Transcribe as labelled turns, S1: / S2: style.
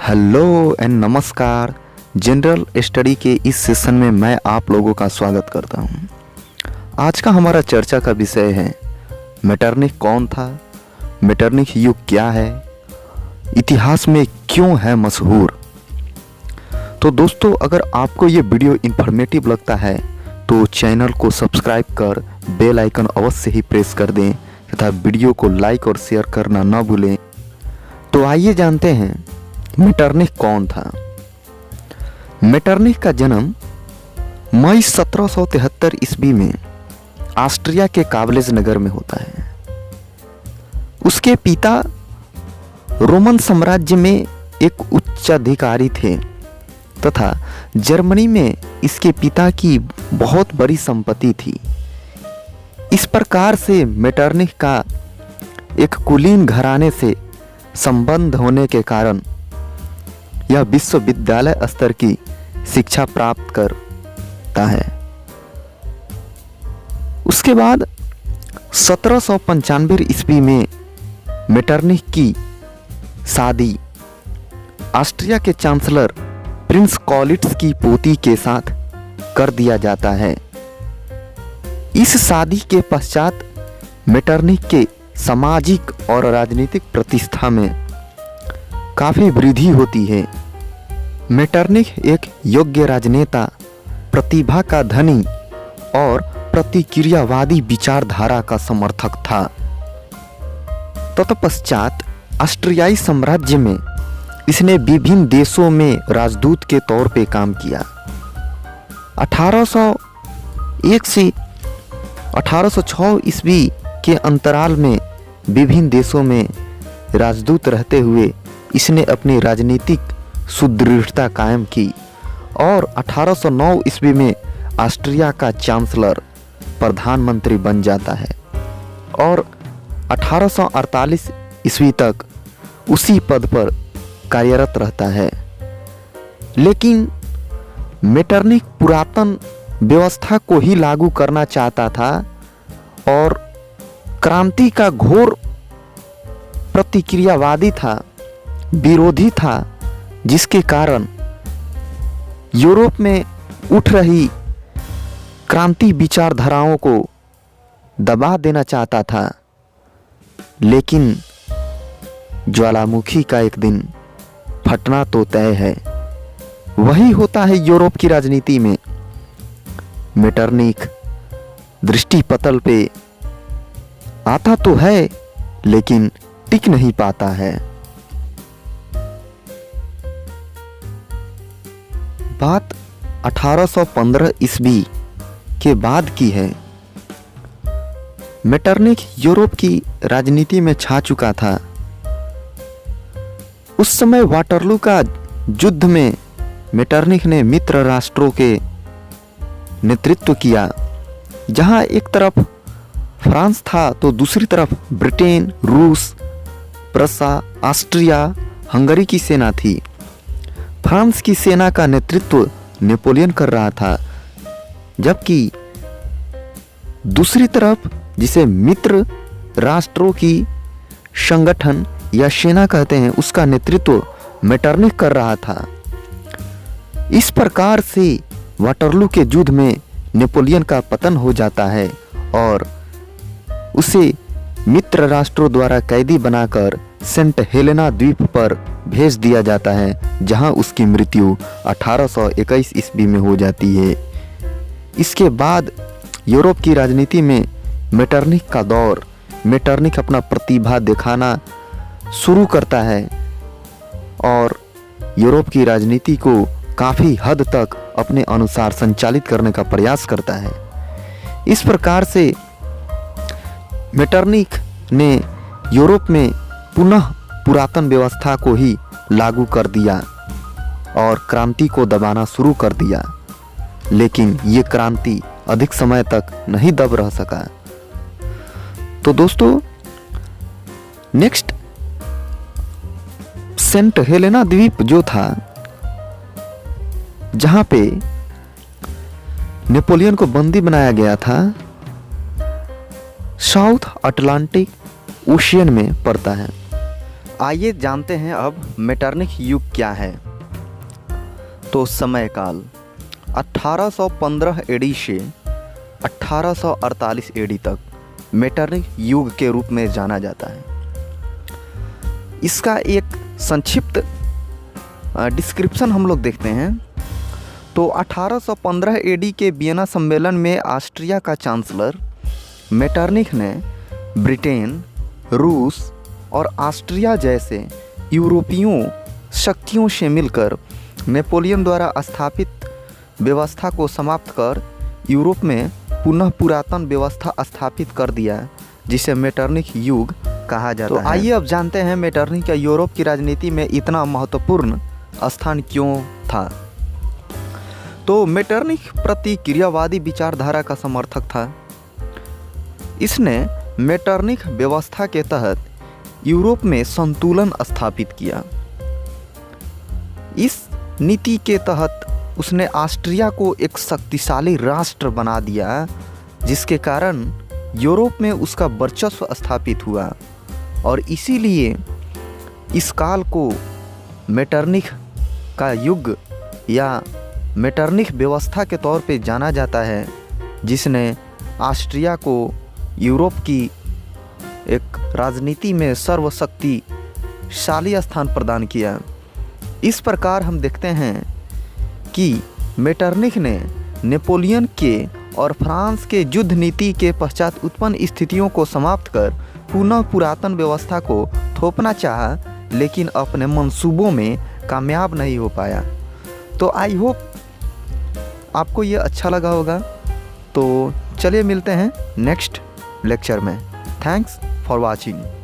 S1: Hello and नमस्कार। General study के इस सेशन में मैं आप लोगों का स्वागत करता हूं। आज का हमारा चर्चा का विषय है मेटरनिख कौन था, मेटरनिख युग क्या है, इतिहास में क्यों है मशहूर। तो दोस्तों, अगर आपको ये वीडियो इन्फॉर्मेटिव लगता है तो चैनल को सब्सक्राइब कर बेल आइकन अवश्य ही प्रेस कर दें तथा वीडियो को लाइक और शेयर करना न भूलें। तो आइए जानते हैं मेटरनिख कौन था। मेटरनिख का जन्म मई 1773 ईस्वी में ऑस्ट्रिया के काबलेज नगर में होता है। उसके पिता रोमन साम्राज्य में एक उच्चाधिकारी थे तथा जर्मनी में इसके पिता की बहुत बड़ी संपत्ति थी। इस प्रकार से मेटरनिख का एक कुलीन घराने से संबंध होने के कारण यह विश्वविद्यालय स्तर की शिक्षा प्राप्त करता है। उसके बाद 1795 ईस्वी में मेटरनिख की शादी ऑस्ट्रिया के चांसलर प्रिंस कॉलिट्स की पोती के साथ कर दिया जाता है। इस शादी के पश्चात मेटरनिख के सामाजिक और राजनीतिक प्रतिष्ठा में काफ़ी वृद्धि होती है। मेटरनिख एक योग्य राजनेता, प्रतिभा का धनी और प्रतिक्रियावादी विचारधारा का समर्थक था। तत्पश्चात ऑस्ट्रियाई साम्राज्य में इसने विभिन्न देशों में राजदूत के तौर पे काम किया। 1801 से 1806 ईस्वी के अंतराल में विभिन्न देशों में राजदूत रहते हुए इसने अपनी राजनीतिक सुदृढ़ता कायम की और 1809 ईस्वी में ऑस्ट्रिया का चांसलर प्रधानमंत्री बन जाता है और 1848 ईस्वी तक उसी पद पर कार्यरत रहता है। लेकिन मेटरनिख पुरातन व्यवस्था को ही लागू करना चाहता था और क्रांति का घोर प्रतिक्रियावादी था, विरोधी था, जिसके कारण यूरोप में उठ रही क्रांति विचारधाराओं को दबा देना चाहता था। लेकिन ज्वालामुखी का एक दिन फटना तो तय है। वही होता है यूरोप की राजनीति में। मेटरनिख दृष्टिपटल पे आता तो है लेकिन टिक नहीं पाता है। बात 1815 ईस्वी के बाद की है। मेटरनिख यूरोप की राजनीति में छा चुका था। उस समय वाटरलू का युद्ध में मेटरनिख ने मित्र राष्ट्रों के नेतृत्व किया, जहां एक तरफ फ्रांस था तो दूसरी तरफ ब्रिटेन, रूस, प्रसा, ऑस्ट्रिया, हंगरी की सेना थी। फ्रांस की सेना का नेतृत्व नेपोलियन कर रहा था, जबकि दूसरी तरफ जिसे मित्र राष्ट्रों की संगठन या सेना कहते हैं, उसका नेतृत्व मेटरनिख कर रहा था। इस प्रकार से वाटरलू के युद्ध में नेपोलियन का पतन हो जाता है और उसे मित्र राष्ट्रों द्वारा कैदी बनाकर सेंट हेलेना द्वीप पर भेज दिया जाता है, जहां उसकी मृत्यु 1821 ईस्वी में हो जाती है। इसके बाद यूरोप की राजनीति में मेटरनिख का दौर, मेटरनिख अपना प्रतिभा दिखाना शुरू करता है और यूरोप की राजनीति को काफ़ी हद तक अपने अनुसार संचालित करने का प्रयास करता है। इस प्रकार से मेटरनिख ने यूरोप में पुनः पुरातन व्यवस्था को ही लागू कर दिया और क्रांति को दबाना शुरू कर दिया। लेकिन ये क्रांति अधिक समय तक नहीं दब रह सका। तो दोस्तों, नेक्स्ट सेंट हेलेना द्वीप जो था, जहां पे नेपोलियन को बंदी बनाया गया था, साउथ अटलांटिक ओशियन में पड़ता है आइए जानते हैं अब मेटरनिख युग क्या है। तो समय काल 1815 एडी से 1848 एडी तक मेटरनिख युग के रूप में जाना जाता है। इसका एक संक्षिप्त डिस्क्रिप्शन हम लोग देखते हैं। तो 1815 एडी के वियना सम्मेलन में ऑस्ट्रिया का चांसलर मेटरनिख ने ब्रिटेन, रूस और ऑस्ट्रिया जैसे यूरोपीयों शक्तियों से मिलकर नेपोलियन द्वारा स्थापित व्यवस्था को समाप्त कर यूरोप में पुनः पुरातन व्यवस्था स्थापित कर दिया, जिसे मेटरनिख युग कहा जाता है। तो आइए अब जानते हैं मेटरनिख का यूरोप की राजनीति में इतना महत्वपूर्ण स्थान क्यों था। तो मेटरनिख प्रतिक्रियावादी विचारधारा का समर्थक था। इसने मेटरनिख व्यवस्था के तहत यूरोप में संतुलन स्थापित किया। इस नीति के तहत उसने ऑस्ट्रिया को एक शक्तिशाली राष्ट्र बना दिया, जिसके कारण यूरोप में उसका वर्चस्व स्थापित हुआ और इसीलिए इस काल को मेटरनिख का युग या मेटरनिख व्यवस्था के तौर पे जाना जाता है, जिसने ऑस्ट्रिया को यूरोप की एक राजनीति में सर्वशक्तिशाली स्थान प्रदान किया। इस प्रकार हम देखते हैं कि मेटरनिख ने नेपोलियन के और फ्रांस के युद्ध नीति के पश्चात उत्पन्न स्थितियों को समाप्त कर पुनः पुरातन व्यवस्था को थोपना चाहा, लेकिन अपने मंसूबों में कामयाब नहीं हो पाया। तो आई होप आपको ये अच्छा लगा होगा। तो चलिए मिलते हैं नेक्स्ट लेक्चर में। Thanks for watching.